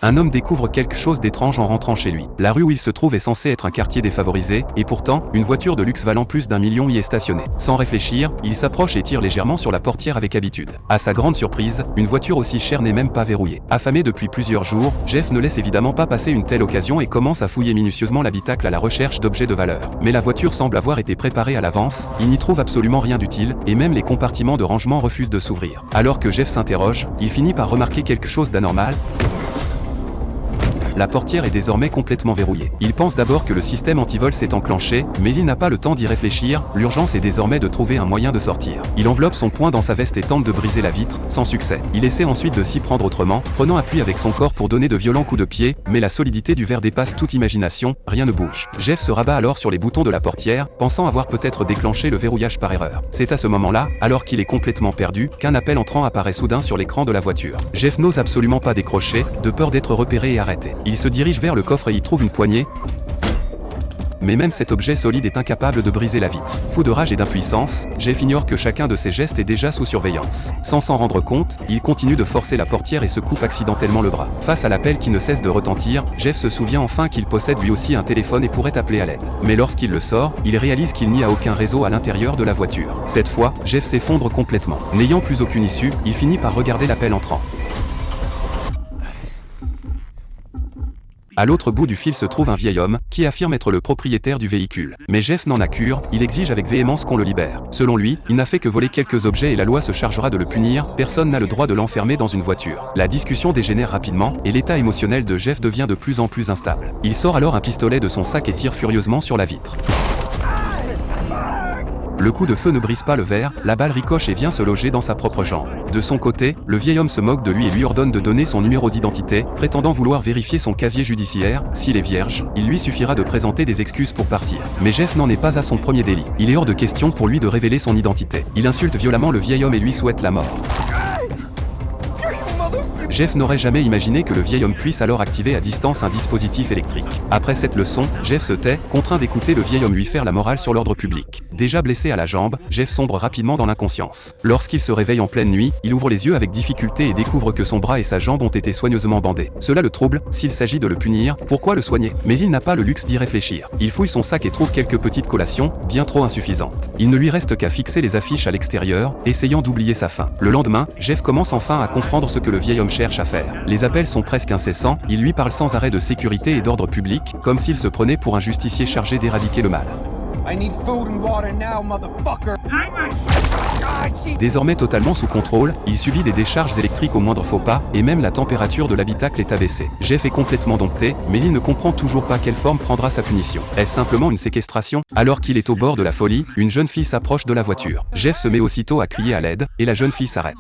Un homme découvre quelque chose d'étrange en rentrant chez lui. La rue où il se trouve est censée être un quartier défavorisé, et pourtant, une voiture de luxe valant plus d'1 million y est stationnée. Sans réfléchir, il s'approche et tire légèrement sur la portière avec habitude. À sa grande surprise, une voiture aussi chère n'est même pas verrouillée. Affamé depuis plusieurs jours, Jeff ne laisse évidemment pas passer une telle occasion et commence à fouiller minutieusement l'habitacle à la recherche d'objets de valeur. Mais la voiture semble avoir été préparée à l'avance, il n'y trouve absolument rien d'utile, et même les compartiments de rangement refusent de s'ouvrir. Alors que Jeff s'interroge, il finit par remarquer quelque chose d'anormal. La portière est désormais complètement verrouillée. Il pense d'abord que le système anti-vol s'est enclenché, mais il n'a pas le temps d'y réfléchir, l'urgence est désormais de trouver un moyen de sortir. Il enveloppe son poing dans sa veste et tente de briser la vitre, sans succès. Il essaie ensuite de s'y prendre autrement, prenant appui avec son corps pour donner de violents coups de pied, mais la solidité du verre dépasse toute imagination, rien ne bouge. Jeff se rabat alors sur les boutons de la portière, pensant avoir peut-être déclenché le verrouillage par erreur. C'est à ce moment-là, alors qu'il est complètement perdu, qu'un appel entrant apparaît soudain sur l'écran de la voiture. Jeff n'ose absolument pas décrocher, de peur d'être repéré et arrêté. Il se dirige vers le coffre et y trouve une poignée. Mais même cet objet solide est incapable de briser la vitre. Fou de rage et d'impuissance, Jeff ignore que chacun de ses gestes est déjà sous surveillance. Sans s'en rendre compte, il continue de forcer la portière et se coupe accidentellement le bras. Face à l'appel qui ne cesse de retentir, Jeff se souvient enfin qu'il possède lui aussi un téléphone et pourrait appeler à l'aide. Mais lorsqu'il le sort, il réalise qu'il n'y a aucun réseau à l'intérieur de la voiture. Cette fois, Jeff s'effondre complètement. N'ayant plus aucune issue, il finit par regarder l'appel entrant. À l'autre bout du fil se trouve un vieil homme, qui affirme être le propriétaire du véhicule. Mais Jeff n'en a cure, il exige avec véhémence qu'on le libère. Selon lui, il n'a fait que voler quelques objets et la loi se chargera de le punir, personne n'a le droit de l'enfermer dans une voiture. La discussion dégénère rapidement, et l'état émotionnel de Jeff devient de plus en plus instable. Il sort alors un pistolet de son sac et tire furieusement sur la vitre. Le coup de feu ne brise pas le verre, la balle ricoche et vient se loger dans sa propre jambe. De son côté, le vieil homme se moque de lui et lui ordonne de donner son numéro d'identité, prétendant vouloir vérifier son casier judiciaire. S'il est vierge, il lui suffira de présenter des excuses pour partir. Mais Jeff n'en est pas à son premier délit. Il est hors de question pour lui de révéler son identité. Il insulte violemment le vieil homme et lui souhaite la mort. Jeff n'aurait jamais imaginé que le vieil homme puisse alors activer à distance un dispositif électrique. Après cette leçon, Jeff se tait, contraint d'écouter le vieil homme lui faire la morale sur l'ordre public. Déjà blessé à la jambe, Jeff sombre rapidement dans l'inconscience. Lorsqu'il se réveille en pleine nuit, il ouvre les yeux avec difficulté et découvre que son bras et sa jambe ont été soigneusement bandés. Cela le trouble, s'il s'agit de le punir, pourquoi le soigner? Mais il n'a pas le luxe d'y réfléchir. Il fouille son sac et trouve quelques petites collations, bien trop insuffisantes. Il ne lui reste qu'à fixer les affiches à l'extérieur, essayant d'oublier sa faim. Le lendemain, Jeff commence enfin à comprendre ce que le vieil homme cherche à faire. Les appels sont presque incessants, il lui parle sans arrêt de sécurité et d'ordre public, comme s'il se prenait pour un justicier chargé d'éradiquer le mal. Désormais totalement sous contrôle, il subit des décharges électriques au moindre faux pas, et même la température de l'habitacle est abaissée. Jeff est complètement dompté, mais il ne comprend toujours pas quelle forme prendra sa punition. Est-ce simplement une séquestration? Alors qu'il est au bord de la folie, une jeune fille s'approche de la voiture. Jeff se met aussitôt à crier à l'aide, et la jeune fille s'arrête.